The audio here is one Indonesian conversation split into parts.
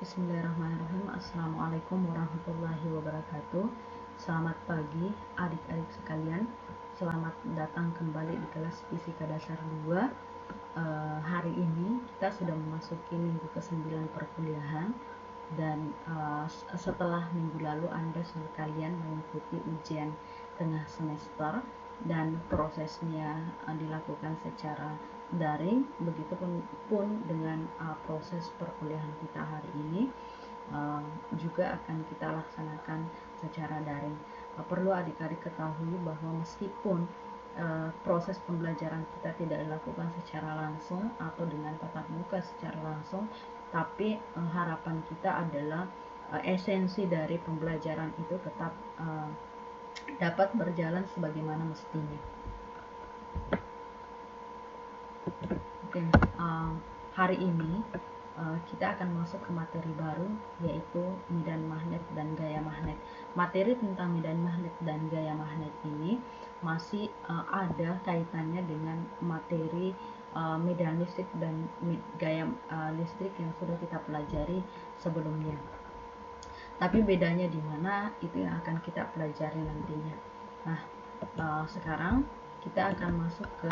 Bismillahirrahmanirrahim. Assalamualaikum warahmatullahi wabarakatuh. Selamat pagi adik-adik sekalian. Selamat datang kembali di kelas Fisika Dasar 2. Hari ini kita sudah memasuki minggu ke-9 perkuliahan. Dan setelah minggu lalu Anda sekalian mengikuti ujian tengah semester dan prosesnya dilakukan secara daring, begitupun dengan proses perkuliahan kita hari ini juga akan kita laksanakan secara daring. Perlu adik-adik ketahui bahwa meskipun proses pembelajaran kita tidak dilakukan secara langsung atau dengan tatap muka secara langsung, tapi harapan kita adalah esensi dari pembelajaran itu tetap dapat berjalan sebagaimana mestinya. Oke, hari ini kita akan masuk ke materi baru, yaitu medan magnet dan gaya magnet. Materi tentang medan magnet dan gaya magnet ini masih ada kaitannya dengan materi medan listrik dan gaya listrik yang sudah kita pelajari sebelumnya. Tapi bedanya di mana itu yang akan kita pelajari nantinya. Nah, sekarang kita akan masuk ke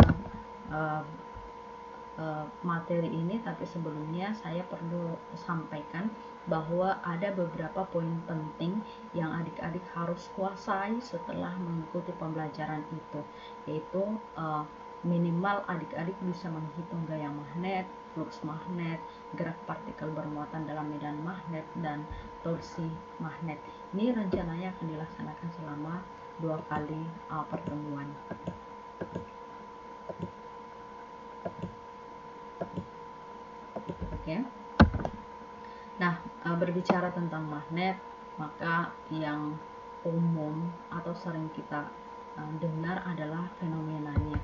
materi ini, tapi sebelumnya saya perlu sampaikan bahwa ada beberapa poin penting yang adik-adik harus kuasai setelah mengikuti pembelajaran itu, yaitu minimal adik-adik bisa menghitung gaya magnet, flux magnet, gerak partikel bermuatan dalam medan magnet, dan torsi magnet. Ini rencananya akan dilaksanakan selama 2 kali pertemuan. Oke. Nah, berbicara tentang magnet, maka yang umum atau sering kita dengar adalah fenomenanya.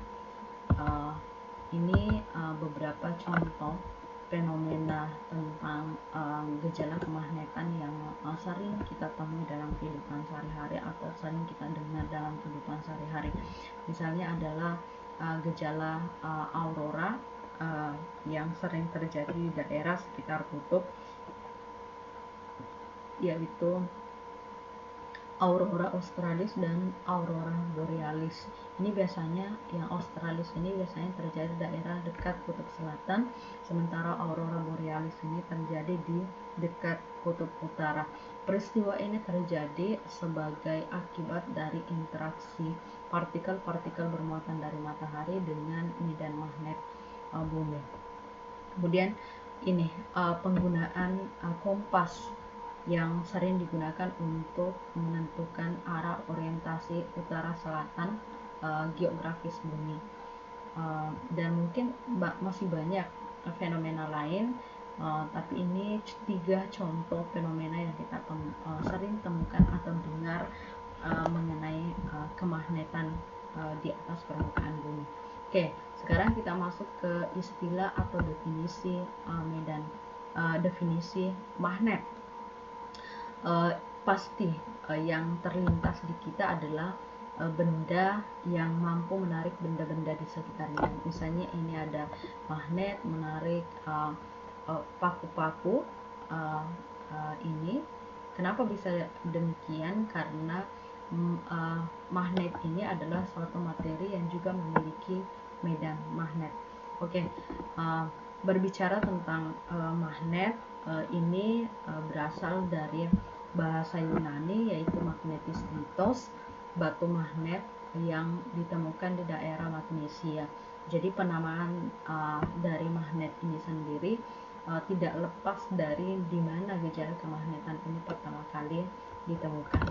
Ini beberapa contoh fenomena tentang gejala kemagnetan yang sering kita temui dalam kehidupan sehari-hari atau sering kita dengar dalam kehidupan sehari-hari. Misalnya adalah gejala aurora yang sering terjadi di daerah sekitar kutub, yaitu aurora australis dan aurora borealis. Ini biasanya yang australis ini biasanya terjadi di daerah dekat kutub selatan, sementara aurora borealis ini terjadi di dekat kutub utara. Peristiwa ini terjadi sebagai akibat dari interaksi partikel-partikel bermuatan dari matahari dengan medan magnet bumi. Kemudian ini penggunaan kompas yang sering digunakan untuk menentukan arah orientasi utara selatan geografis bumi, dan mungkin masih banyak fenomena lain, tapi ini 3 contoh fenomena yang kita sering temukan atau dengar mengenai kemagnetan di atas permukaan bumi. Oke, sekarang kita masuk ke istilah atau definisi definisi magnet. Pasti yang terlintas di kita adalah benda yang mampu menarik benda-benda di sekitarnya. Misalnya ini ada magnet menarik paku-paku ini. Kenapa bisa demikian? Karena magnet ini adalah suatu materi yang juga memiliki medan magnet. Oke, berbicara tentang magnet, ini berasal dari bahasa Yunani, yaitu magnetis litos, batu magnet yang ditemukan di daerah Magnesia. Jadi penamaan dari magnet ini sendiri tidak lepas dari di mana gejala kemagnetan ini pertama kali ditemukan.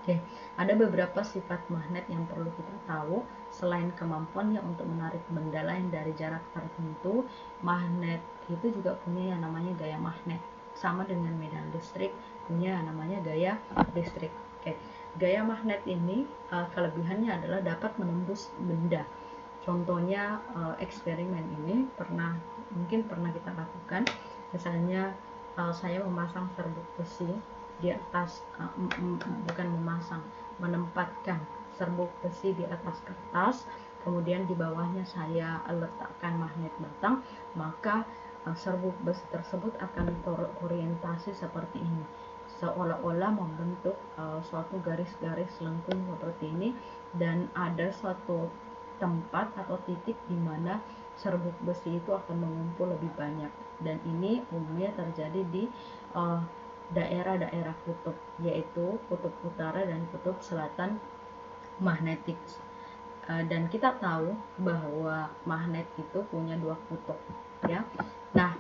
Oke, ada beberapa sifat magnet yang perlu kita tahu. Selain kemampuannya untuk menarik benda lain dari jarak tertentu, magnet itu juga punya yang namanya gaya magnet. Sama dengan medan listrik, punya yang namanya gaya listrik. Oke, gaya magnet ini kelebihannya adalah dapat menembus benda. Contohnya eksperimen ini mungkin pernah kita lakukan. Misalnya saya memasang serbuk besi di atas, menempatkan serbuk besi di atas kertas, kemudian di bawahnya saya letakkan magnet batang, maka serbuk besi tersebut akan terorientasi seperti ini, seolah-olah membentuk suatu garis-garis lengkung seperti ini, dan ada suatu tempat atau titik di mana serbuk besi itu akan mengumpul lebih banyak, dan ini umumnya terjadi di daerah-daerah kutub, yaitu kutub utara dan kutub selatan magnetik. Dan kita tahu bahwa magnet itu punya dua kutub, ya. Nah,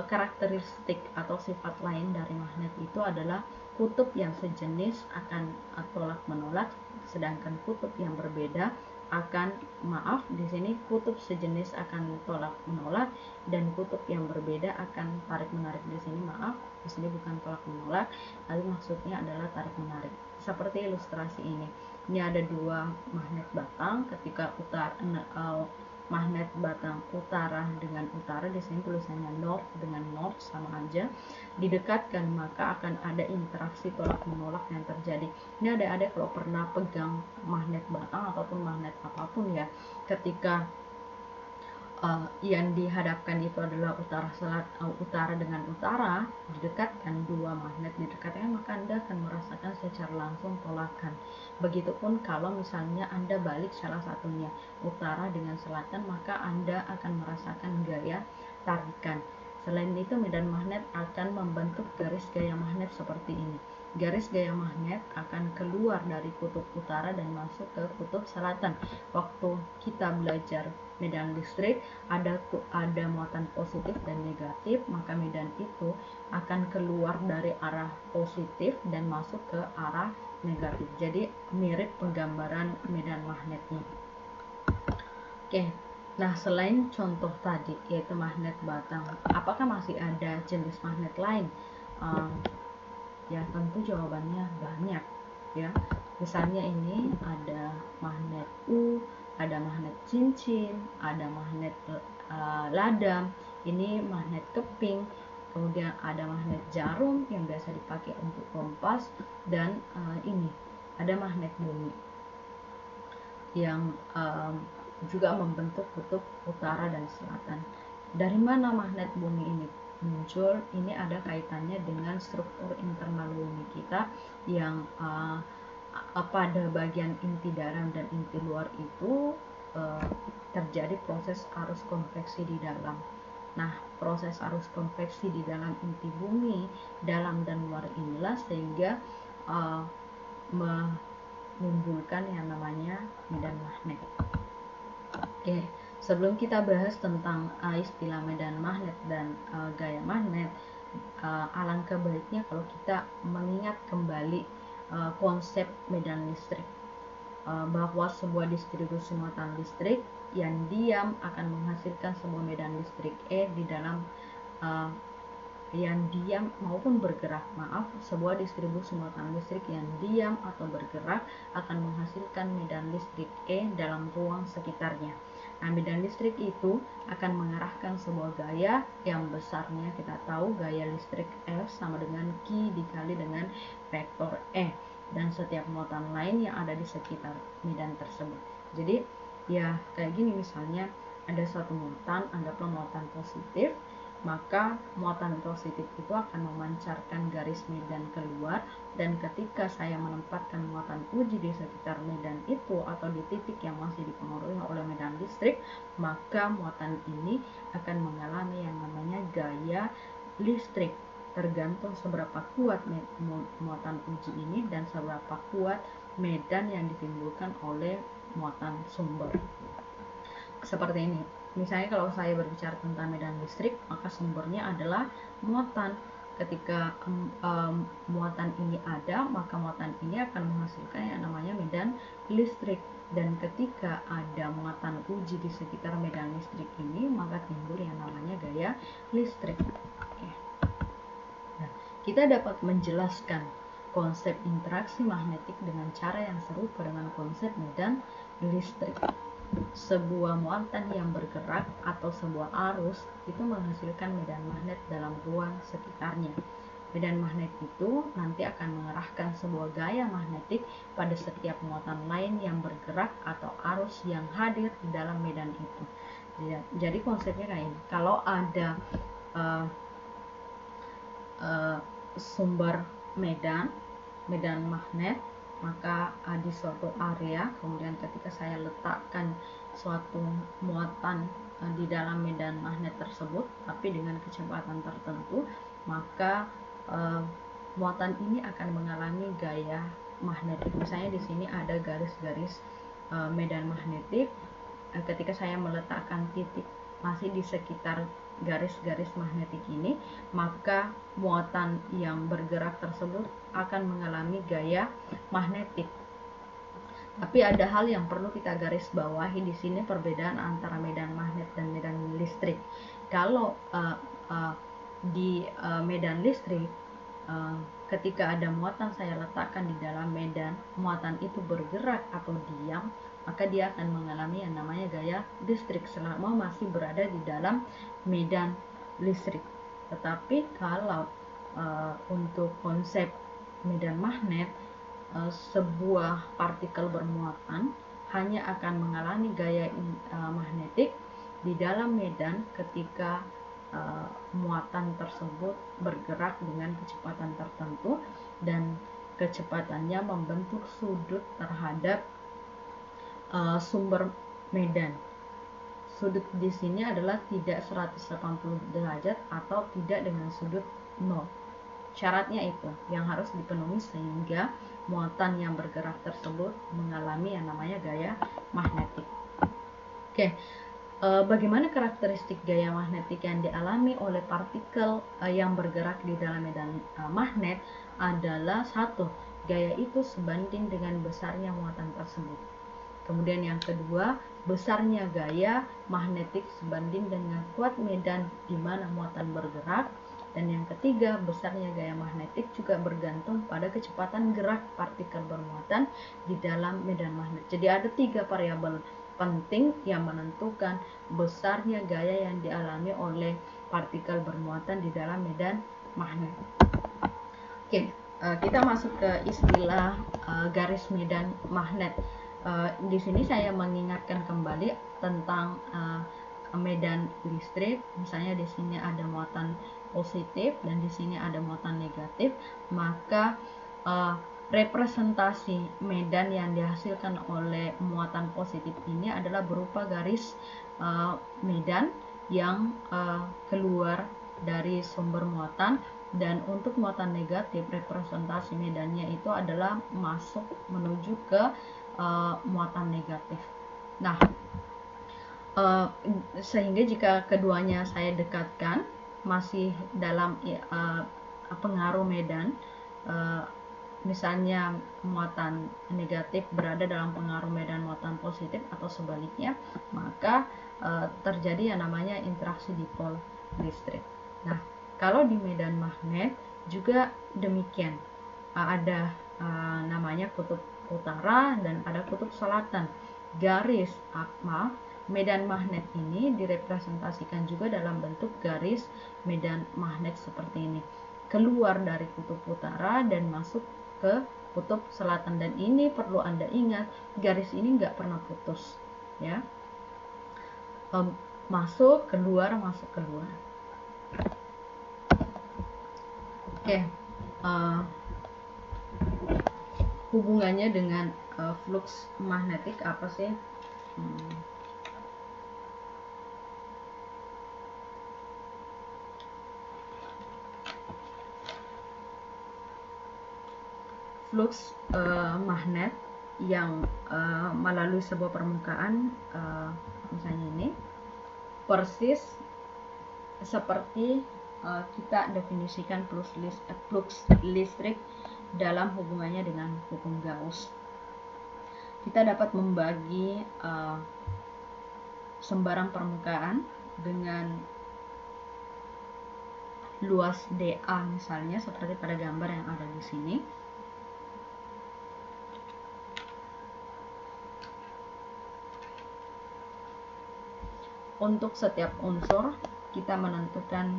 karakteristik atau sifat lain dari magnet itu adalah kutub yang sejenis akan tolak menolak, sedangkan kutub yang berbeda akan di sini kutub sejenis akan tolak menolak, dan kutub yang berbeda akan tarik menarik. Di sini di sini bukan tolak menolak, tapi maksudnya adalah tarik menarik. Seperti ilustrasi ini. Ini ada dua magnet batang, ketika magnet batang utara dengan utara, di sini tulisannya north dengan north sama aja, didekatkan maka akan ada interaksi tolak menolak yang terjadi. Ini adik-adik kalau pernah pegang magnet batang ataupun magnet apapun ya, ketika yang dihadapkan itu adalah utara dengan utara, didekatkan dua magnet didekatkan, maka Anda akan merasakan secara langsung tolakan. Begitupun kalau misalnya Anda balik salah satunya, utara dengan selatan, maka Anda akan merasakan gaya tarikan. Selain itu, medan magnet akan membentuk garis gaya magnet seperti ini. Garis gaya magnet akan keluar dari kutub utara dan masuk ke kutub selatan. Waktu kita belajar medan listrik, ada muatan positif dan negatif, maka medan itu akan keluar dari arah positif dan masuk ke arah negatif. Jadi mirip penggambaran medan magnetnya. Oke. Nah, selain contoh tadi yaitu magnet batang, apakah masih ada jenis magnet lain? Ya tentu jawabannya banyak ya. Misalnya ini ada magnet ada magnet cincin, ada magnet ladam, ini magnet keping, kemudian ada magnet jarum yang biasa dipakai untuk kompas, dan ini ada magnet bumi yang juga membentuk kutub utara dan selatan. Dari mana magnet bumi ini muncul? Ini ada kaitannya dengan struktur internal bumi kita yang pada bagian inti dalam dan inti luar itu terjadi proses arus konveksi di dalam. Nah, proses arus konveksi di dalam inti bumi, dalam dan luar inilah sehingga menimbulkan yang namanya medan magnet. Oke, sebelum kita bahas tentang istilah medan magnet dan gaya magnet, alangkah baiknya kalau kita mengingat kembali konsep medan listrik, bahwa sebuah distribusi muatan listrik yang diam akan menghasilkan sebuah medan listrik E di dalam yang diam maupun bergerak, sebuah distribusi muatan listrik yang diam atau bergerak akan menghasilkan medan listrik E dalam ruang sekitarnya. Nah, medan listrik itu akan mengarahkan sebuah gaya yang besarnya kita tahu gaya listrik F sama dengan Q dikali dengan vektor E, dan setiap muatan lain yang ada di sekitar medan tersebut. Jadi ya kayak gini, misalnya ada suatu muatan, anggaplah muatan positif, maka muatan positif itu akan memancarkan garis medan keluar, dan ketika saya menempatkan muatan uji di sekitar medan itu atau di titik yang masih dipengaruhi oleh medan listrik, maka muatan ini akan mengalami yang namanya gaya listrik, tergantung seberapa kuat muatan uji ini dan seberapa kuat medan yang ditimbulkan oleh muatan sumber. Seperti ini. Misalnya kalau saya berbicara tentang medan listrik, maka sumbernya adalah muatan. Ketika muatan ini ada, maka muatan ini akan menghasilkan yang namanya medan listrik. Dan ketika ada muatan uji di sekitar medan listrik ini, maka timbul yang namanya gaya listrik. Oke. Nah, kita dapat menjelaskan konsep interaksi magnetik dengan cara yang serupa dengan konsep medan listrik. Sebuah muatan yang bergerak atau sebuah arus itu menghasilkan medan magnet dalam ruang sekitarnya. Medan magnet itu nanti akan mengarahkan sebuah gaya magnetik pada setiap muatan lain yang bergerak atau arus yang hadir di dalam medan itu. Jadi konsepnya kayak ini. Kalau ada uh, sumber medan magnet, maka di suatu area, kemudian ketika saya letakkan suatu muatan di dalam medan magnet tersebut, tapi dengan kecepatan tertentu, maka muatan ini akan mengalami gaya magnetik. Misalnya di sini ada garis-garis medan magnetik. Ketika saya meletakkan titik masih di sekitar garis-garis magnetik ini, maka muatan yang bergerak tersebut akan mengalami gaya magnetik. Tapi ada hal yang perlu kita garis bawahi di sini, perbedaan antara medan magnet dan medan listrik. Kalau di medan listrik, ketika ada muatan saya letakkan di dalam medan, muatan itu bergerak atau diam, maka dia akan mengalami yang namanya gaya listrik selama masih berada di dalam medan listrik. Tetapi kalau untuk konsep medan magnet, sebuah partikel bermuatan hanya akan mengalami gaya magnetik di dalam medan ketika muatan tersebut bergerak dengan kecepatan tertentu dan kecepatannya membentuk sudut terhadap sumber medan. Sudut di sini adalah tidak 180 derajat atau tidak dengan sudut 0. Syaratnya itu yang harus dipenuhi sehingga muatan yang bergerak tersebut mengalami yang namanya gaya magnetik. Oke, bagaimana karakteristik gaya magnetik yang dialami oleh partikel yang bergerak di dalam medan magnet adalah satu, gaya itu sebanding dengan besarnya muatan tersebut. Kemudian yang kedua, besarnya gaya magnetik sebanding dengan kuat medan di mana muatan bergerak. Dan yang ketiga, besarnya gaya magnetik juga bergantung pada kecepatan gerak partikel bermuatan di dalam medan magnet. Jadi ada 3 variabel penting yang menentukan besarnya gaya yang dialami oleh partikel bermuatan di dalam medan magnet. Oke, kita masuk ke istilah garis medan magnet. Di sini saya mengingatkan kembali tentang medan listrik. Misalnya di sini ada muatan positif dan di sini ada muatan negatif, maka representasi medan yang dihasilkan oleh muatan positif ini adalah berupa garis medan yang keluar dari sumber muatan, dan untuk muatan negatif representasi medannya itu adalah masuk menuju ke muatan negatif. Nah, sehingga jika keduanya saya dekatkan masih dalam pengaruh medan, misalnya muatan negatif berada dalam pengaruh medan muatan positif atau sebaliknya, maka terjadi yang namanya interaksi dipol listrik. Nah, kalau di medan magnet juga demikian, ada namanya kutub utara dan ada kutub selatan. Garis medan magnet ini direpresentasikan juga dalam bentuk garis medan magnet seperti ini, keluar dari kutub utara dan masuk ke kutub selatan. Dan ini perlu Anda ingat, garis ini nggak pernah putus ya, masuk keluar masuk keluar. Oke, hubungannya dengan flux magnetik apa sih? Flux magnet yang melalui sebuah permukaan, misalnya ini, persis seperti kita definisikan flux listrik dalam hubungannya dengan hukum Gauss. Kita dapat membagi sembarang permukaan dengan luas dA misalnya, seperti pada gambar yang ada di sini. Untuk setiap unsur kita menentukan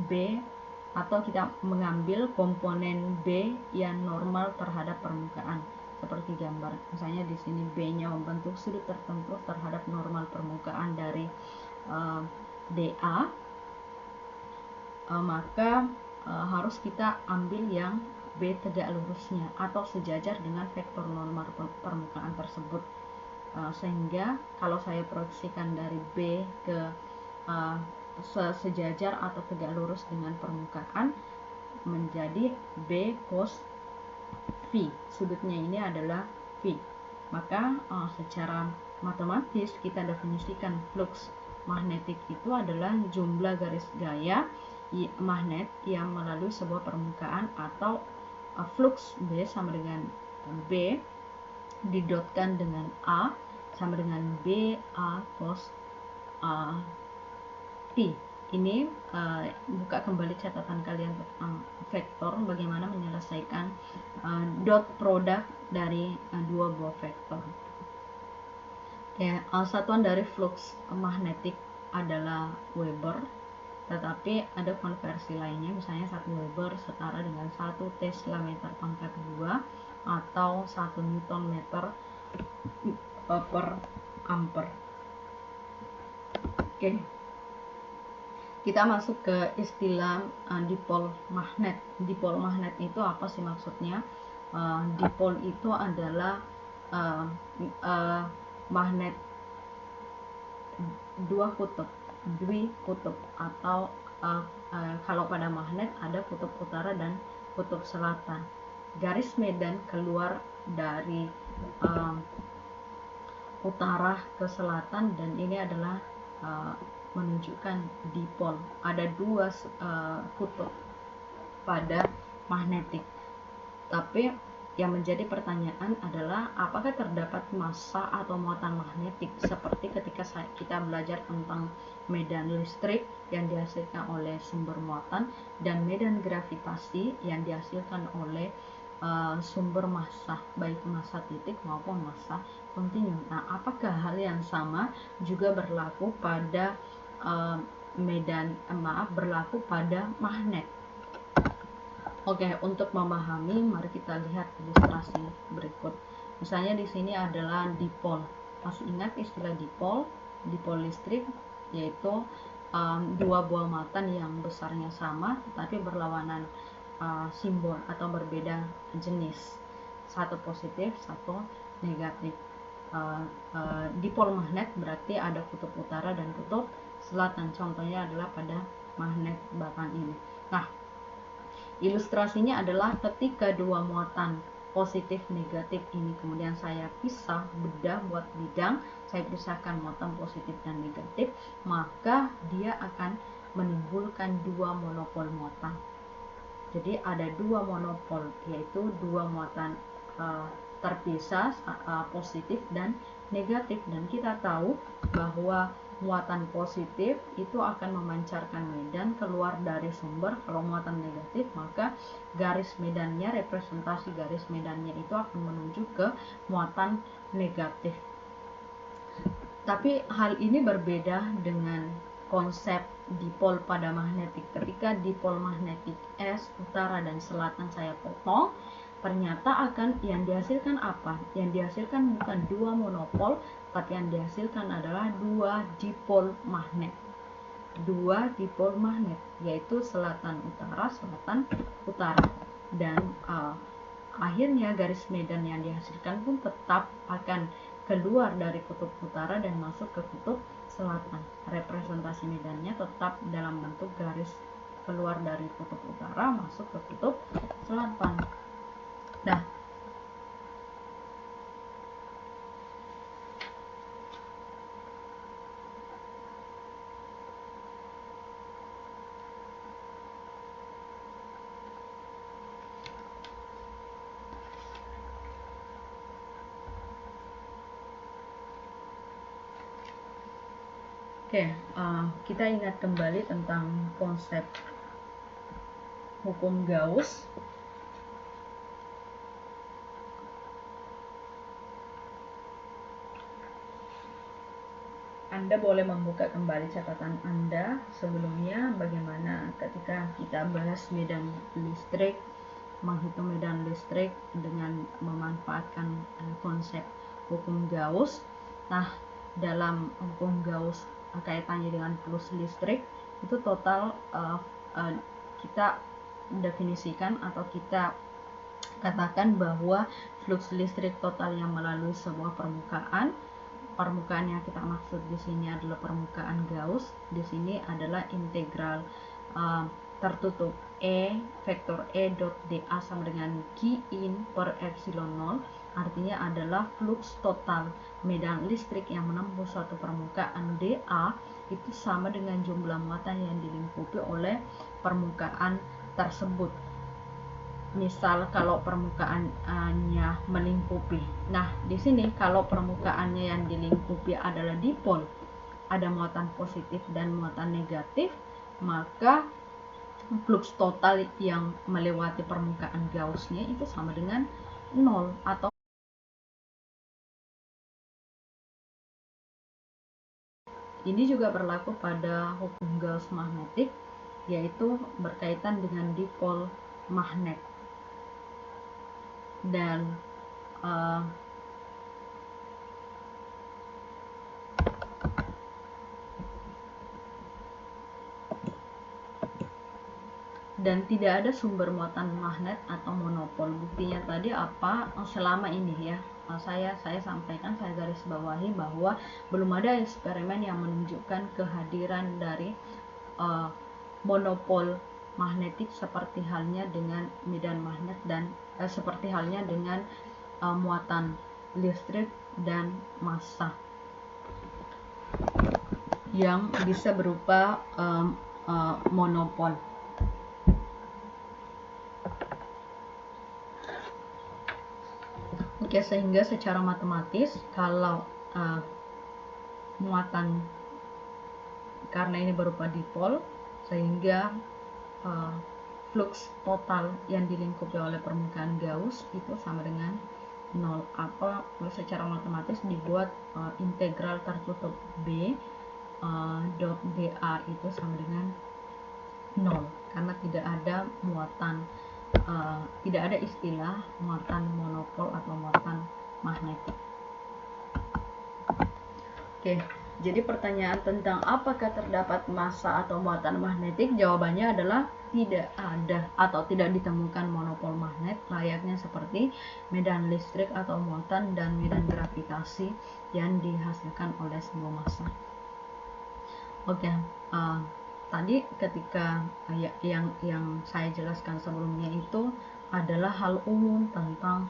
B, atau kita mengambil komponen B yang normal terhadap permukaan seperti gambar. Misalnya di sini B-nya membentuk sudut tertentu terhadap normal permukaan dari dA. maka harus kita ambil yang B tegak lurusnya atau sejajar dengan vektor normal permukaan tersebut. Sehingga kalau saya proyeksikan dari B ke sejajar atau tegak lurus dengan permukaan, menjadi B cos V. Sudutnya ini adalah V. Maka secara matematis kita definisikan flux magnetik itu adalah jumlah garis gaya magnet yang melalui sebuah permukaan, atau flux B sama dengan B didotkan dengan A sama dengan B A cos T. Ini buka kembali catatan kalian tentang vektor, bagaimana menyelesaikan dot produk dari dua buah vektor. Ya, satuan dari flux magnetik adalah Weber, tetapi ada konversi lainnya, misalnya 1 Weber setara dengan 1 Tesla meter pangkat 2 atau 1 Newton meter per ampere. Oke. Kita masuk ke istilah dipol magnet. Dipol magnet itu apa sih maksudnya? Dipol itu adalah magnet dua kutub, dwi-kutub, atau kalau pada magnet ada kutub utara dan kutub selatan. Garis medan keluar dari utara ke selatan, dan ini adalah menunjukkan dipol. Ada dua kutub pada magnetik. Tapi yang menjadi pertanyaan adalah apakah terdapat massa atau muatan magnetik seperti ketika kita belajar tentang medan listrik yang dihasilkan oleh sumber muatan dan medan gravitasi yang dihasilkan oleh sumber massa, baik massa titik maupun massa kontinu. Nah, apakah hal yang sama juga berlaku pada berlaku pada magnet? Oke, untuk memahami, mari kita lihat ilustrasi berikut. Misalnya di sini adalah dipol. Masih ingat istilah dipol? Dipol listrik yaitu dua buah muatan yang besarnya sama tetapi berlawanan simbol atau berbeda jenis. Satu positif, satu negatif. Dipol magnet berarti ada kutub utara dan kutub selatan. Contohnya adalah pada magnet batan ini. Nah, ilustrasinya adalah ketika dua muatan positif negatif ini kemudian saya pisah, bedah buat bidang, saya pisahkan muatan positif dan negatif, maka dia akan menimbulkan dua monopol muatan. Jadi ada dua monopol, yaitu dua muatan terpisah, positif dan negatif. Dan kita tahu bahwa muatan positif itu akan memancarkan medan keluar dari sumber. Kalau muatan negatif, maka garis medannya, representasi garis medannya itu akan menuju ke muatan negatif. Tapi hal ini berbeda dengan konsep dipol pada magnetik. Ketika dipol magnetik S, utara dan selatan saya potong, ternyata yang dihasilkan apa? Yang dihasilkan bukan dua monopol, tapi yang dihasilkan adalah dua dipol magnet. Dua dipol magnet, yaitu selatan utara, selatan utara. Dan akhirnya garis medan yang dihasilkan pun tetap akan keluar dari kutub utara dan masuk ke kutub selatan. Representasi medannya tetap dalam bentuk garis keluar dari kutub utara masuk ke kutub selatan. Nah, kita ingat kembali tentang konsep hukum Gauss. Anda boleh membuka kembali catatan Anda sebelumnya, bagaimana ketika kita bahas medan listrik, menghitung medan listrik dengan memanfaatkan konsep hukum Gauss. Nah, dalam hukum Gauss kaitannya dengan plus listrik itu total kita definisikan atau kita katakan bahwa flux listrik total yang melalui sebuah permukaan yang kita maksud di sini adalah permukaan Gauss. Di sini adalah integral tertutup vektor E dot dA sama dengan Q in per epsilon 0, artinya adalah flux total medan listrik yang menembus suatu permukaan dA itu sama dengan jumlah muatan yang dilingkupi oleh permukaan tersebut. Misal kalau permukaannya melingkupi, nah di sini kalau permukaannya yang dilingkupi adalah dipol, ada muatan positif dan muatan negatif, maka flux total yang melewati permukaan Gauss-nya itu sama dengan 0. Atau ini juga berlaku pada hukum Gauss magnetik, yaitu berkaitan dengan dipol magnet. Dan tidak ada sumber muatan magnet atau monopol. Buktinya tadi apa? Selama ini ya, saya sampaikan, saya garis bawahi bahwa belum ada eksperimen yang menunjukkan kehadiran dari monopol magnetik seperti halnya dengan medan magnet dan seperti halnya dengan muatan listrik dan massa yang bisa berupa monopol. Oke, sehingga secara matematis kalau muatan, karena ini berupa dipol, sehingga flux total yang dilingkupi oleh permukaan Gauss itu sama dengan 0, atau secara matematis dibuat integral tertutup B dot dA itu sama dengan 0, karena tidak ada muatan, tidak ada istilah muatan monopol atau muatan magnetik. Oke, jadi pertanyaan tentang apakah terdapat massa atau muatan magnetik, jawabannya adalah tidak ada atau tidak ditemukan monopol magnet layaknya seperti medan listrik atau muatan dan medan gravitasi yang dihasilkan oleh sebuah massa. Oke, tadi ketika yang saya jelaskan sebelumnya itu adalah hal umum tentang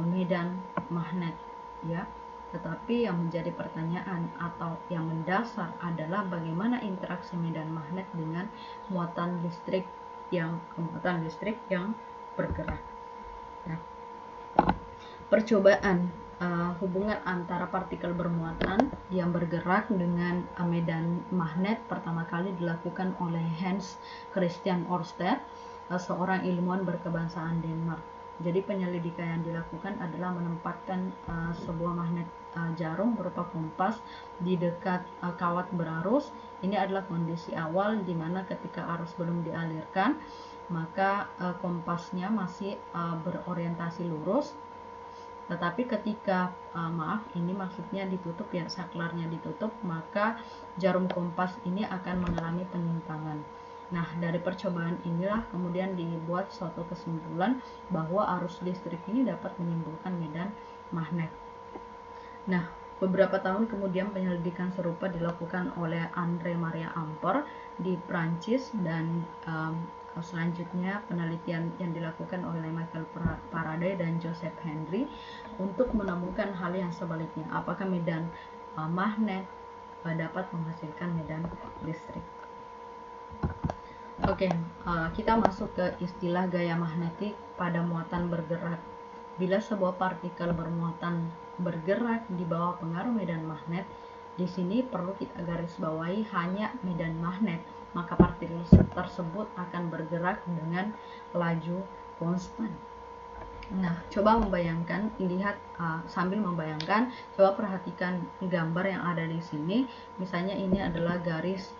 medan magnet ya, tetapi yang menjadi pertanyaan atau yang mendasar adalah bagaimana interaksi medan magnet dengan muatan listrik yang bergerak ya. Percobaan hubungan antara partikel bermuatan yang bergerak dengan medan magnet pertama kali dilakukan oleh Hans Christian Ørsted, seorang ilmuwan berkebangsaan Denmark. Jadi penyelidikan yang dilakukan adalah menempatkan sebuah magnet jarum berupa kompas di dekat kawat berarus. Ini adalah kondisi awal di mana ketika arus belum dialirkan, maka kompasnya masih berorientasi lurus. Tetapi ketika ini maksudnya ditutup ya, saklarnya ditutup, maka jarum kompas ini akan mengalami penyimpangan. Nah, dari percobaan inilah kemudian dibuat suatu kesimpulan bahwa arus listrik ini dapat menimbulkan medan magnet. Nah, beberapa tahun kemudian penyelidikan serupa dilakukan oleh André Marie Ampère di Prancis, dan selanjutnya penelitian yang dilakukan oleh Michael Faraday dan Joseph Henry untuk menemukan hal yang sebaliknya, apakah medan magnet dapat menghasilkan medan listrik. Oke, kita masuk ke istilah gaya magnetik pada muatan bergerak. Bila sebuah partikel bermuatan bergerak di bawah pengaruh medan magnet, di sini perlu kita garis bawahi hanya medan magnet, maka partikel tersebut akan bergerak dengan laju konstan. Nah, coba membayangkan, lihat sambil membayangkan, coba perhatikan gambar yang ada di sini. Misalnya ini adalah garis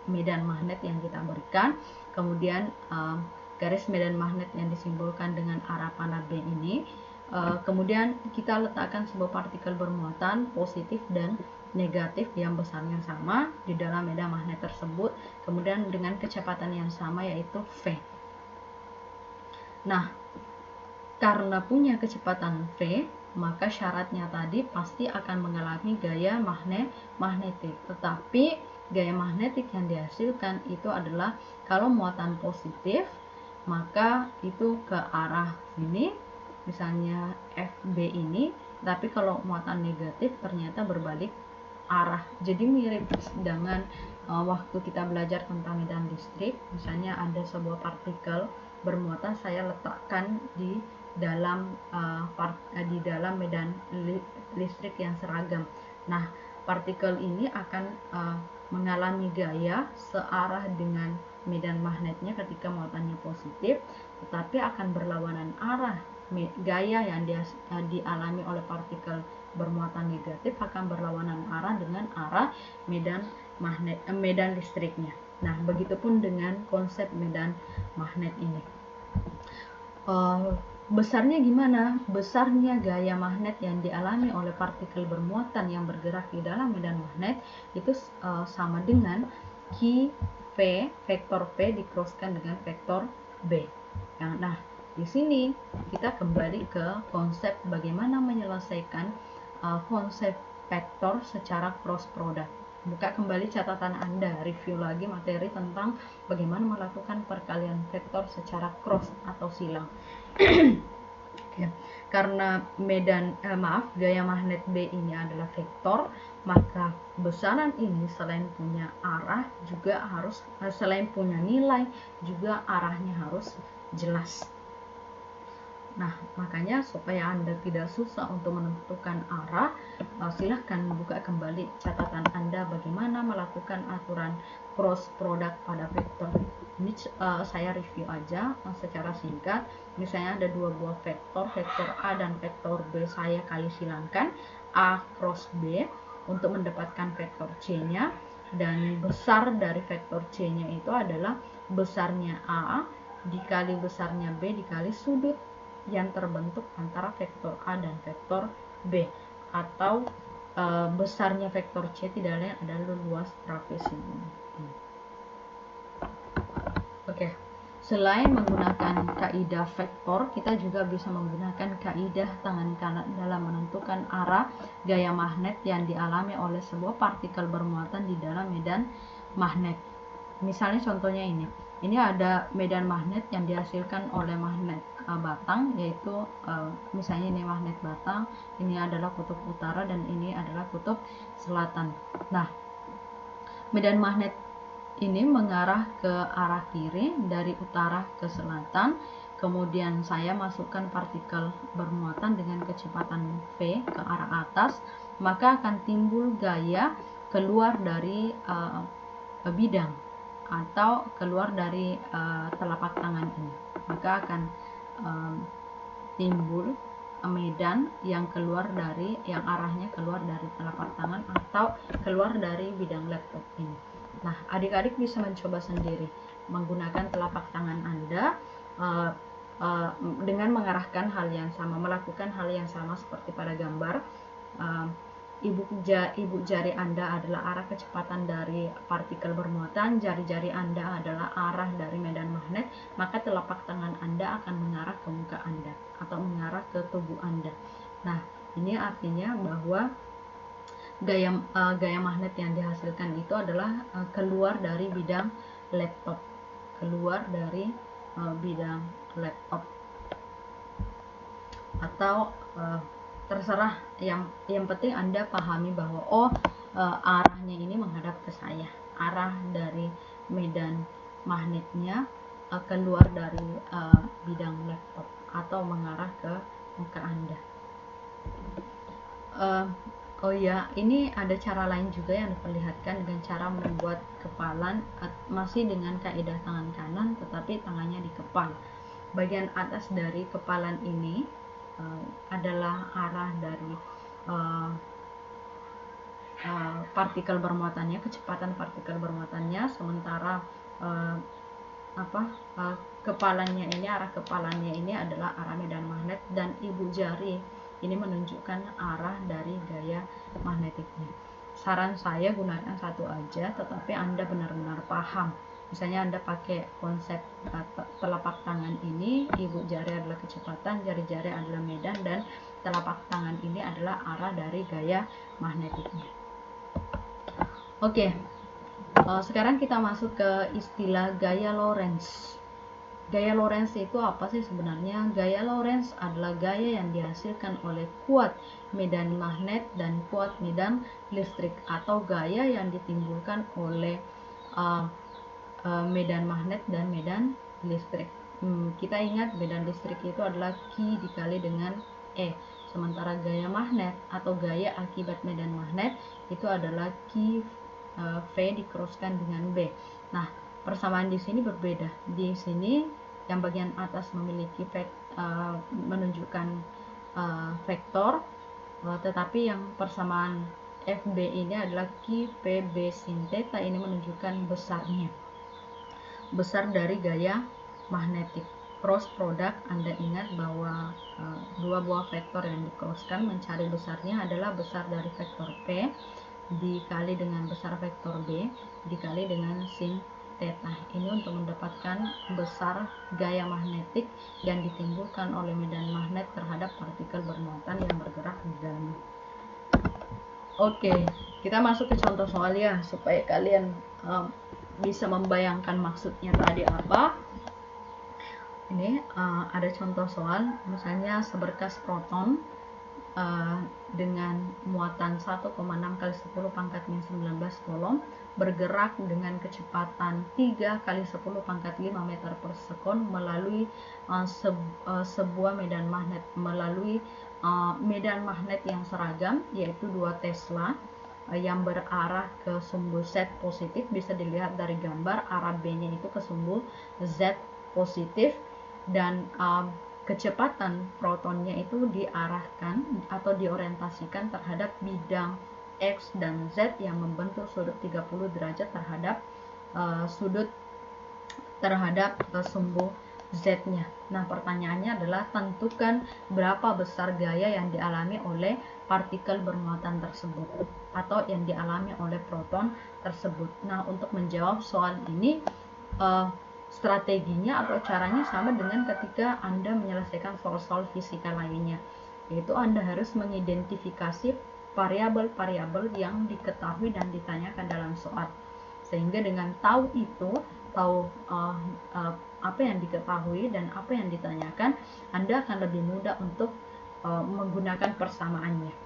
medan magnet yang kita berikan, kemudian garis medan magnet yang disimbolkan dengan arah panah B ini Kemudian kita letakkan sebuah partikel bermuatan positif dan negatif yang besarnya sama di dalam medan magnet tersebut, kemudian dengan kecepatan yang sama yaitu V. Nah, karena punya kecepatan V, maka syaratnya tadi pasti akan mengalami gaya magnetik. Tetapi gaya magnetik yang dihasilkan itu adalah kalau muatan positif, maka itu ke arah sini, misalnya FB ini, tapi kalau muatan negatif ternyata berbalik arah. Jadi mirip dengan waktu kita belajar tentang medan listrik, misalnya ada sebuah partikel bermuatan saya letakkan di dalam medan listrik yang seragam. Nah, partikel ini akan mengalami gaya searah dengan medan magnetnya ketika muatannya positif, tetapi akan berlawanan arah. Gaya yang dialami oleh partikel bermuatan negatif akan berlawanan arah dengan arah medan listriknya. Nah, begitupun dengan konsep medan magnet ini. Besarnya gimana? Besarnya gaya magnet yang dialami oleh partikel bermuatan yang bergerak di dalam medan magnet itu sama dengan Q V, vektor V dikroskan dengan vektor B. Nah, di sini kita kembali ke konsep bagaimana menyelesaikan konsep vektor secara cross product. Buka kembali catatan Anda, review lagi materi tentang bagaimana melakukan perkalian vektor secara cross atau silang. Ya, karena gaya magnet B ini adalah vektor, maka besaran ini selain punya arah juga harus selain punya nilai juga arahnya harus jelas. Nah, makanya supaya Anda tidak susah untuk menentukan arah, silahkan buka kembali catatan Anda bagaimana melakukan aturan cross product pada vektor. Ini saya review aja secara singkat. Misalnya ada dua buah vektor, vektor A dan vektor B, saya kali silangkan A cross B untuk mendapatkan vektor C-nya, dan besar dari vektor C-nya itu adalah besarnya A dikali besarnya B dikali sudut yang terbentuk antara vektor A dan vektor B, atau besarnya vektor C tidak lain adalah luas trapesium. Oke. Selain menggunakan kaidah vektor, kita juga bisa menggunakan kaidah tangan kanan dalam menentukan arah gaya magnet yang dialami oleh sebuah partikel bermuatan di dalam medan magnet. Misalnya contohnya ini ada medan magnet yang dihasilkan oleh magnet batang, yaitu misalnya ini magnet batang, ini adalah kutub utara dan ini adalah kutub selatan. Nah, medan magnet ini mengarah ke arah kiri dari utara ke selatan. Kemudian saya masukkan partikel bermuatan dengan kecepatan V ke arah atas, maka akan timbul gaya keluar dari bidang atau keluar dari telapak tangan ini. Maka akan timbul medan yang arahnya keluar dari telapak tangan atau keluar dari bidang laptop ini. Nah, adik-adik bisa mencoba sendiri menggunakan telapak tangan Anda dengan mengarahkan hal yang sama, melakukan hal yang sama seperti pada gambar. Ibu jari Anda adalah arah kecepatan dari partikel bermuatan, jari-jari Anda adalah arah dari medan magnet, maka telapak tangan Anda akan mengarah ke muka Anda atau mengarah ke tubuh Anda. Nah, ini artinya bahwa gaya magnet yang dihasilkan itu adalah keluar dari bidang laptop, atau terserah, yang penting Anda pahami bahwa arahnya ini menghadap ke saya, arah dari medan magnetnya keluar dari bidang laptop atau mengarah ke muka Anda. Oh ya, ini ada cara lain juga yang diperlihatkan dengan cara membuat kepalan masih dengan kaidah tangan kanan, tetapi tangannya dikepal. Bagian atas dari kepalan ini adalah arah dari partikel bermuatannya, kecepatan partikel bermuatannya, sementara kepalanya ini, arah kepalanya ini adalah arah medan magnet, dan ibu jari ini menunjukkan arah dari gaya magnetiknya. Saran saya gunakan satu aja, tetapi Anda benar-benar paham. Misalnya Anda pakai konsep telapak tangan ini, ibu jari adalah kecepatan, jari-jari adalah medan, dan telapak tangan ini adalah arah dari gaya magnetiknya. Oke, sekarang kita masuk ke istilah gaya Lorentz. Gaya Lorentz itu apa sih sebenarnya? Gaya Lorentz adalah gaya yang dihasilkan oleh kuat medan magnet dan kuat medan listrik, atau gaya yang ditimbulkan oleh medan magnet dan medan listrik. Kita ingat medan listrik itu adalah Q dikali dengan E. Sementara gaya magnet atau gaya akibat medan magnet itu adalah Q V dikeruskan dengan B. Nah, persamaan di sini berbeda. Di sini yang bagian atas memiliki menunjukkan vektor, tetapi yang persamaan FB ini adalah Q P B sin theta, ini menunjukkan besarnya, besar dari gaya magnetik. Cross product, Anda ingat bahwa dua buah vektor yang dikroskan, mencari besarnya adalah besar dari vektor P dikali dengan besar vektor B dikali dengan sin theta. Ini untuk mendapatkan besar gaya magnetik yang ditimbulkan oleh medan magnet terhadap partikel bermuatan yang bergerak di dalamnya. Oke, kita masuk ke contoh soal ya, supaya kalian bisa membayangkan maksudnya tadi apa. Ini ada contoh soal, misalnya seberkas proton dengan muatan 1,6 kali 10 pangkat min 19 kolom bergerak dengan kecepatan 3 kali 10 pangkat 5 meter per sekon melalui sebuah medan magnet, melalui medan magnet yang seragam, yaitu 2 Tesla, yang berarah ke sumbu Z positif. Bisa dilihat dari gambar, arah B-nya itu ke sumbu Z positif, dan kecepatan protonnya itu diarahkan atau diorientasikan terhadap bidang X dan Z yang membentuk sudut 30 derajat terhadap sumbu Z-nya. Nah, pertanyaannya adalah tentukan berapa besar gaya yang dialami oleh partikel bermuatan tersebut atau yang dialami oleh proton tersebut. Nah, untuk menjawab soal ini, strateginya atau caranya sama dengan ketika Anda menyelesaikan soal-soal fisika lainnya, yaitu Anda harus mengidentifikasi variabel-variabel yang diketahui dan ditanyakan dalam soal, sehingga dengan tahu apa yang diketahui dan apa yang ditanyakan, Anda akan lebih mudah untuk menggunakan persamaannya.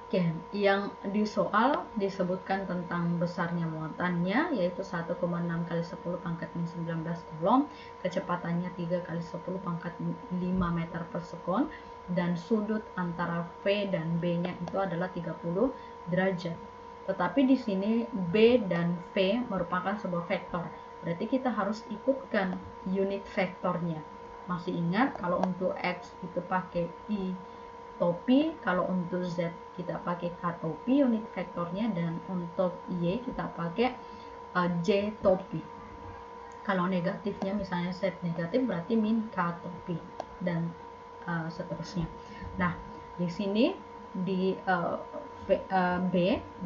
Oke, yang di soal disebutkan tentang besarnya muatannya, yaitu 1,6 kali 10 pangkat min 19 kolom, kecepatannya 3 kali 10 pangkat 5 meter per sekon, dan sudut antara V dan B-nya itu adalah 30 derajat. Tetapi di sini B dan V merupakan sebuah vektor, berarti kita harus ikutkan unit vektornya. Masih ingat kalau untuk X itu pakai I topi, kalau untuk Z kita pakai K topi unit vektornya, dan untuk Y kita pakai J topi. Kalau negatifnya misalnya Z negatif berarti min K topi, dan seterusnya. Nah, di sini di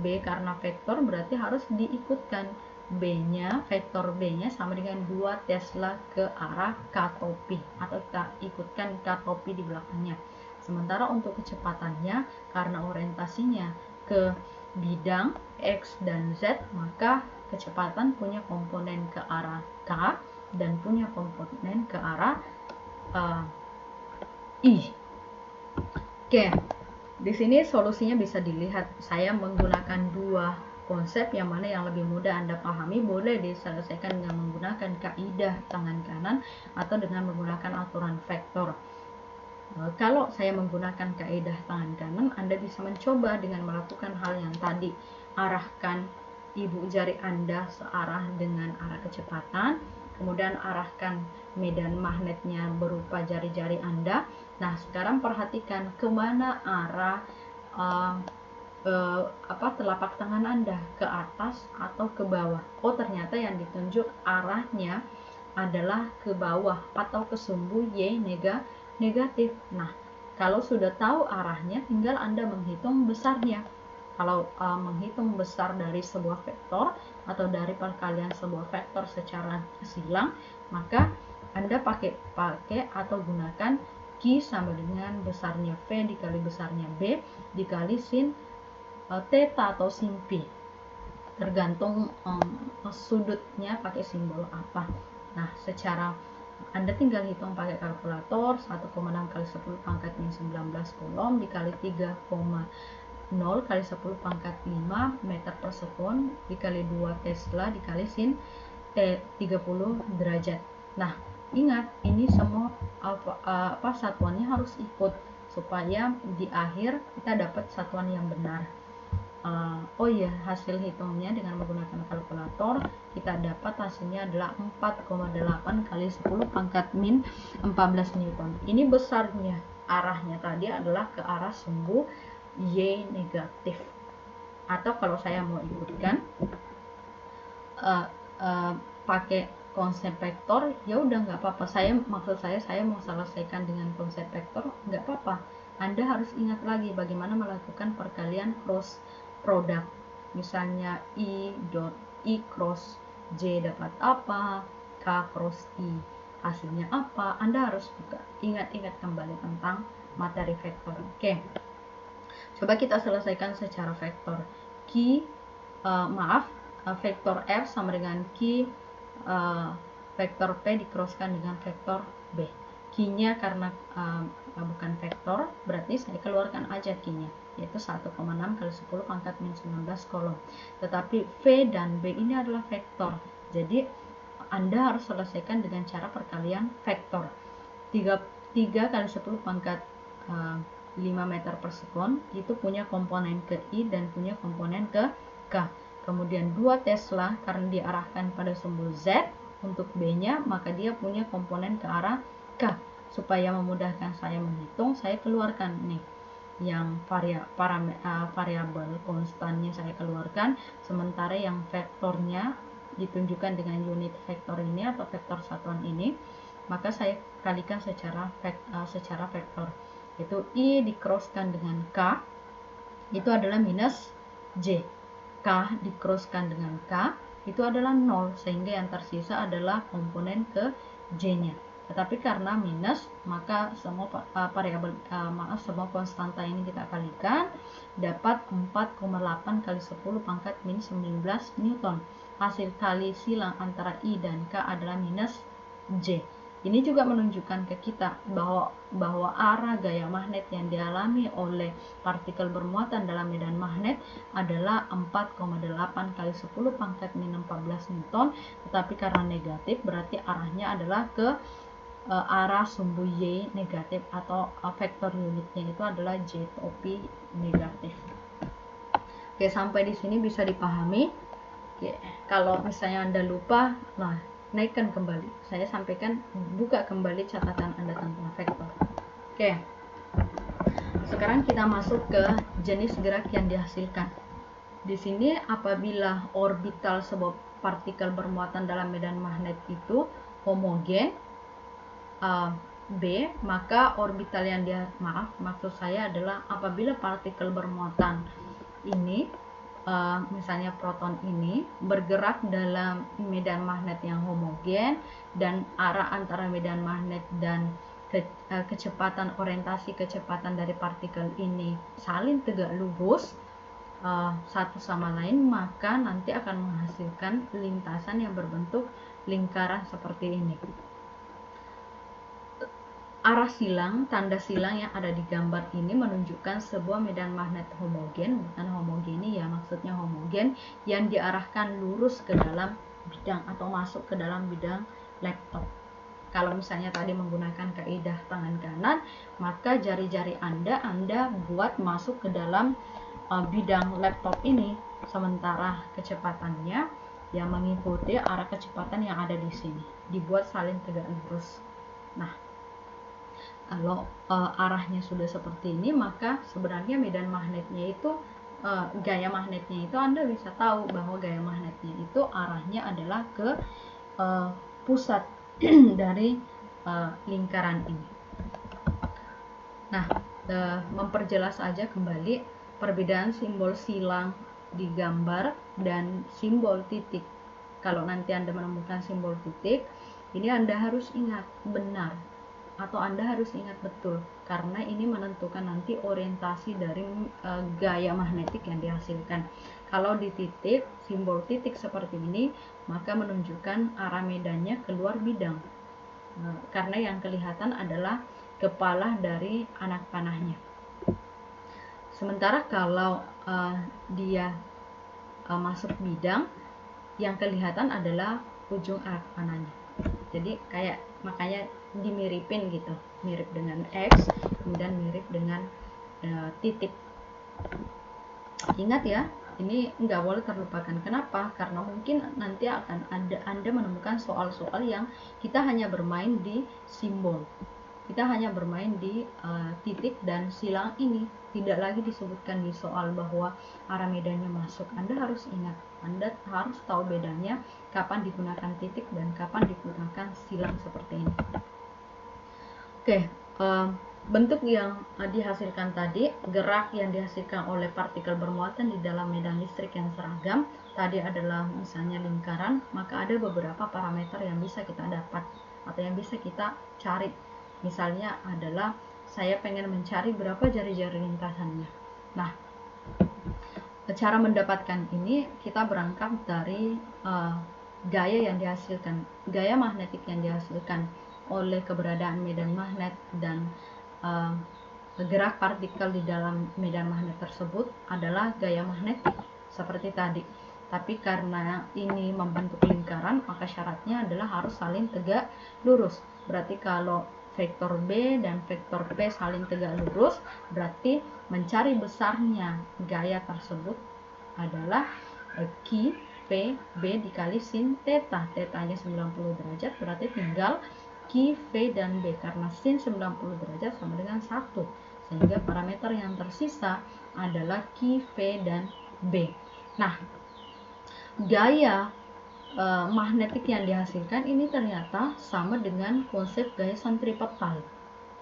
B karena vektor berarti harus diikutkan B-nya, vektor B-nya sama dengan 2 Tesla ke arah K topi, atau kita ikutkan K topi di belakangnya. Sementara untuk kecepatannya, karena orientasinya ke bidang X dan Z, maka kecepatan punya komponen ke arah K dan punya komponen ke arah I. Oke, di sini solusinya bisa dilihat. Saya menggunakan dua konsep, yang mana yang lebih mudah Anda pahami. Boleh diselesaikan dengan menggunakan kaidah tangan kanan atau dengan menggunakan aturan vektor. Kalau saya menggunakan kaidah tangan kanan, Anda bisa mencoba dengan melakukan hal yang tadi. Arahkan ibu jari Anda searah dengan arah kecepatan, kemudian arahkan medan magnetnya berupa jari-jari Anda. Nah, sekarang perhatikan kemana arah telapak tangan Anda ke atas atau ke bawah. Oh, ternyata yang ditunjuk arahnya adalah ke bawah atau ke sumbu Y negatif. Nah, kalau sudah tahu arahnya, tinggal Anda menghitung besarnya. Kalau menghitung besar dari sebuah vektor atau dari perkalian sebuah vektor secara silang, maka Anda pakai atau gunakan Q sama dengan besarnya V dikali besarnya B dikali sin theta atau sin P, tergantung sudutnya pakai simbol apa. Nah, secara Anda tinggal hitung pakai kalkulator. 1,6 kali 10 pangkat min 19 Coulomb dikali 3,0 kali 10 pangkat 5 meter per sekon dikali 2 Tesla dikali sin 30 derajat. Nah, ingat ini semua satuannya harus ikut supaya di akhir kita dapat satuan yang benar. Oh iya, hasil hitungnya dengan menggunakan kalkulator kita dapat hasilnya adalah 4,8 kali 10 pangkat min 14 Newton. Ini besarnya, arahnya tadi adalah ke arah sumbu Y negatif. Atau kalau saya mau ikutkan pakai konsep vektor, ya udah nggak apa-apa. Maksud saya mau selesaikan dengan konsep vektor, nggak apa-apa. Anda harus ingat lagi bagaimana melakukan perkalian cross product. Misalnya I cross J dapat apa, K cross I hasilnya apa. Anda harus juga ingat-ingat kembali tentang materi vektor. Oke, coba kita selesaikan secara vektor. Vektor F sama dengan Q vektor P dicrosskan dengan vektor B. Q-nya karena bukan vektor, berarti saya keluarkan aja Q-nya, yaitu 1,6 kali 10 pangkat min 19 Coulomb. Tetapi V dan B ini adalah vektor, jadi Anda harus selesaikan dengan cara perkalian vektor. 3 kali 10 pangkat 5 meter per sekon itu punya komponen ke I dan punya komponen ke K. Kemudian 2 Tesla karena diarahkan pada sumbu Z untuk B-nya, maka dia punya komponen ke arah K. Supaya memudahkan saya menghitung, saya keluarkan nih yang variabel konstannya saya keluarkan, sementara yang vektornya ditunjukkan dengan unit vektor ini atau vektor satuan ini, maka saya kalikan secara vektor. Itu I dicrosskan dengan K itu adalah minus J. K dicrosskan dengan K itu adalah 0, sehingga yang tersisa adalah komponen ke J-nya. Tetapi karena minus, maka semua semua konstanta ini kita kalikan, dapat 4,8 kali 10 pangkat min 19 Newton. Hasil kali silang antara I dan K adalah minus J. Ini juga menunjukkan ke kita bahwa arah gaya magnet yang dialami oleh partikel bermuatan dalam medan magnet adalah 4,8 kali 10 pangkat min 14 Newton, tetapi karena negatif berarti arahnya adalah ke arah sumbu Y negatif atau vektor unitnya itu adalah J topi negatif. Oke, sampai di sini bisa dipahami. Oke, kalau misalnya Anda lupa, nah naikkan kembali. Saya sampaikan, buka kembali catatan Anda tentang vektor. Oke. Sekarang kita masuk ke jenis gerak yang dihasilkan. Di sini apabila orbital sebuah partikel bermuatan dalam medan magnet itu homogen B, maka orbital yang maksud saya adalah apabila partikel bermuatan ini misalnya proton ini bergerak dalam medan magnet yang homogen dan arah antara medan magnet dan kecepatan kecepatan dari partikel ini saling tegak lurus satu sama lain, maka nanti akan menghasilkan lintasan yang berbentuk lingkaran seperti ini. Arah silang, tanda silang yang ada di gambar ini menunjukkan sebuah medan magnet homogen, bukan homogeni ya, maksudnya homogen yang diarahkan lurus ke dalam bidang atau masuk ke dalam bidang laptop. Kalau misalnya tadi menggunakan kaidah tangan kanan, maka jari-jari Anda buat masuk ke dalam bidang laptop ini, sementara kecepatannya yang mengikuti arah kecepatan yang ada di sini, dibuat saling tegak lurus. Nah, kalau arahnya sudah seperti ini, maka sebenarnya medan magnetnya itu gaya magnetnya itu Anda bisa tahu bahwa gaya magnetnya itu arahnya adalah ke pusat dari lingkaran ini. Nah, memperjelas aja kembali perbedaan simbol silang di gambar dan simbol titik. Kalau nanti Anda menemukan simbol titik, ini Anda harus ingat benar atau Anda harus ingat betul, karena ini menentukan nanti orientasi dari gaya magnetik yang dihasilkan. Kalau di titik, simbol titik seperti ini, maka menunjukkan arah medannya keluar bidang, karena yang kelihatan adalah kepala dari anak panahnya. Sementara kalau dia masuk bidang, yang kelihatan adalah ujung anak panahnya. Jadi kayak makanya dimiripin gitu, mirip dengan X, kemudian mirip dengan titik. Ingat ya, ini nggak boleh terlupakan. Kenapa? Karena mungkin nanti akan Anda menemukan soal-soal yang kita hanya bermain di simbol, kita hanya bermain di titik dan silang ini, tidak lagi disebutkan di soal bahwa arah medannya masuk. Anda harus ingat, Anda harus tahu bedanya kapan digunakan titik dan kapan digunakan silang seperti ini. Oke, bentuk yang dihasilkan tadi, gerak yang dihasilkan oleh partikel bermuatan di dalam medan listrik yang seragam, tadi adalah misalnya lingkaran, maka ada beberapa parameter yang bisa kita dapat atau yang bisa kita cari. Misalnya adalah saya pengen mencari berapa jari-jari lintasannya. Nah, cara mendapatkan ini kita berangkat dari gaya yang dihasilkan, gaya magnetik yang dihasilkan oleh keberadaan medan magnet dan gerak partikel di dalam medan magnet tersebut adalah gaya magnetik seperti tadi. Tapi karena ini membentuk lingkaran, maka syaratnya adalah harus saling tegak lurus. Berarti kalau vektor B dan vektor P saling tegak lurus, berarti mencari besarnya gaya tersebut adalah Q P B dikali sin theta. Tetanya 90 derajat, berarti tinggal Q, V, dan B. Karena sin 90 derajat sama dengan 1, sehingga parameter yang tersisa adalah Q, V, dan B. Nah, gaya magnetik yang dihasilkan ini ternyata sama dengan konsep gaya sentripetal,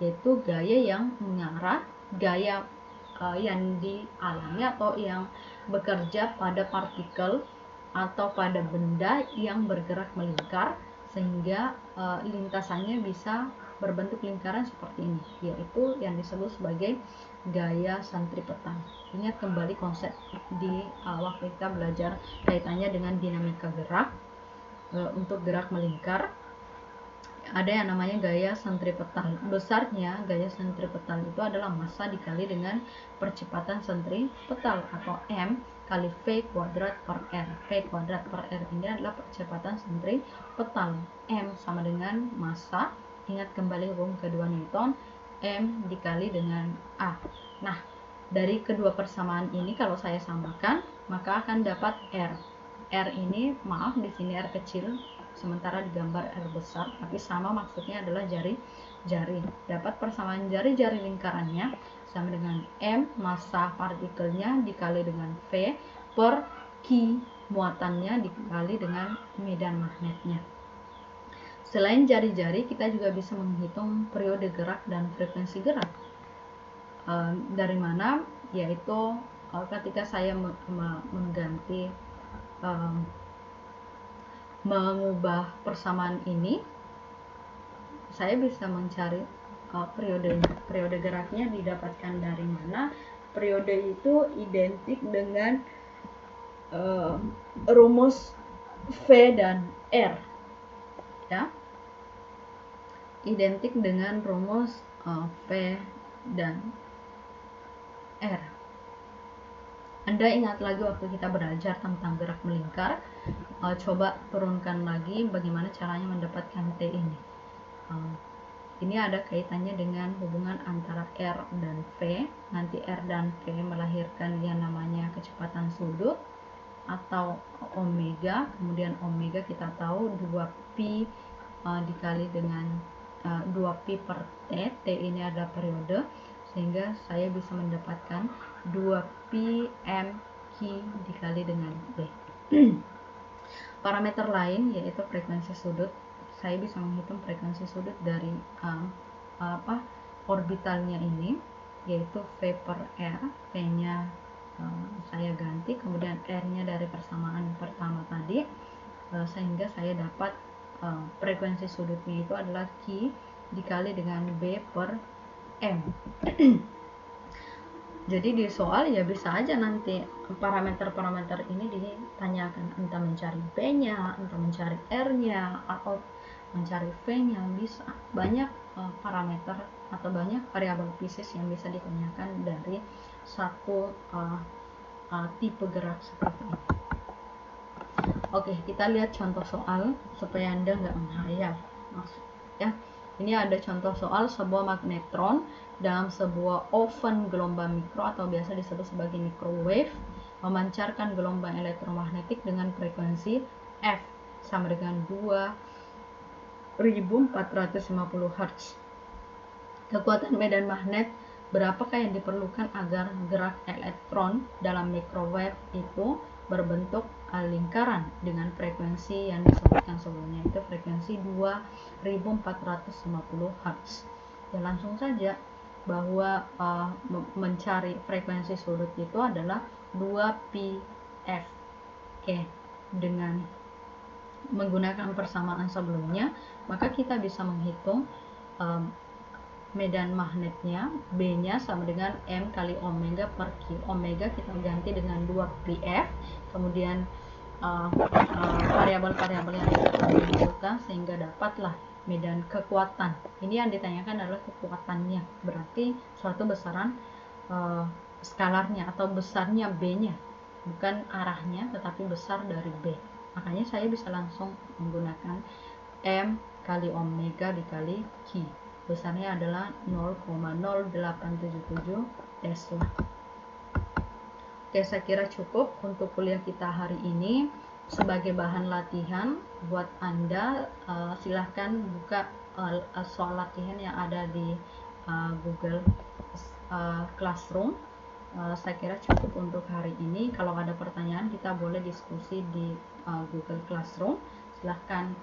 yaitu gaya yang mengarah, gaya yang dialami atau yang bekerja pada partikel atau pada benda yang bergerak melingkar, sehingga lintasannya bisa berbentuk lingkaran seperti ini, yaitu yang disebut sebagai gaya sentripetal. Ingat kembali konsep di waktu kita belajar kaitannya dengan dinamika gerak. Untuk gerak melingkar ada yang namanya gaya sentripetal. Besarnya gaya sentripetal itu adalah massa dikali dengan percepatan sentripetal atau M kali V kuadrat per R. V kuadrat per R ini adalah percepatan sentripetal. M sama dengan massa, ingat kembali hukum kedua Newton, M dikali dengan A. Nah, dari kedua persamaan ini kalau saya samakan, maka akan dapat R. R ini, maaf di sini R kecil, sementara di gambar R besar, tapi sama maksudnya adalah jari-jari. Dapat persamaan jari-jari lingkarannya sama dengan M massa partikelnya dikali dengan V per Q muatannya dikali dengan medan magnetnya. Selain jari-jari, kita juga bisa menghitung periode gerak dan frekuensi gerak. Dari mana? Yaitu ketika saya mengganti mengubah persamaan ini, saya bisa mencari periode geraknya didapatkan dari mana. Periode itu identik dengan rumus V dan R, ya, identik dengan rumus V dan R. Anda ingat lagi waktu kita belajar tentang gerak melingkar, coba turunkan lagi bagaimana caranya mendapatkan T ini. Ini ada kaitannya dengan hubungan antara R dan V. Nanti R dan V melahirkan yang namanya kecepatan sudut atau omega. Kemudian omega kita tahu 2pi dikali dengan 2pi per T. T ini adalah periode. sehingga saya bisa mendapatkan 2πm Q dikali dengan B. Parameter lain yaitu frekuensi sudut. Saya bisa menghitung frekuensi sudut dari orbitalnya ini, yaitu V per R. V-nya saya ganti, kemudian R-nya dari persamaan pertama tadi, sehingga saya dapat frekuensi sudutnya itu adalah Q dikali dengan B per M. Jadi di soal ya bisa aja nanti parameter-parameter ini ditanyakan, entah mencari B-nya, entah mencari R-nya, atau mencari V-nya. Bisa banyak parameter atau banyak variabel pieces yang bisa ditanyakan dari satu tipe gerak seperti ini. Oke, kita lihat contoh soal supaya Anda nggak menghayal ya. Ini ada contoh soal sebuah magnetron dalam sebuah oven gelombang mikro atau biasa disebut sebagai microwave memancarkan gelombang elektromagnetik dengan frekuensi F sama dengan 2450 Hz. Kekuatan medan magnet berapakah yang diperlukan agar gerak elektron dalam microwave itu berbentuk lingkaran dengan frekuensi yang disebutkan sebelumnya, itu frekuensi 2450 Hz. Ya, langsung saja bahwa mencari frekuensi sudut itu adalah 2πf. Oke, dengan menggunakan persamaan sebelumnya, maka kita bisa menghitung medan magnetnya, B-nya sama dengan M kali omega per Q. Omega kita ganti dengan 2πf, kemudian variabel-variabel yang dimasukkan sehingga dapatlah medan kekuatan. Ini yang ditanyakan adalah kekuatannya, berarti suatu besaran skalarnya atau besarnya B-nya, bukan arahnya tetapi besar dari B. Makanya saya bisa langsung menggunakan M kali omega dikali Q. Besarnya adalah 0,0877 Tesla. Oke, saya kira cukup untuk kuliah kita hari ini. Sebagai bahan latihan buat Anda, silahkan buka soal latihan yang ada di Google Classroom. Saya kira cukup untuk hari ini. Kalau ada pertanyaan, kita boleh diskusi di Google Classroom. Silahkan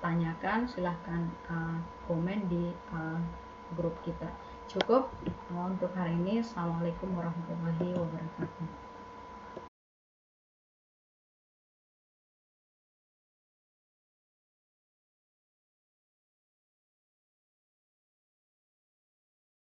tanyakan, silahkan komen di grup kita. Cukup untuk hari ini. Assalamualaikum warahmatullahi wabarakatuh.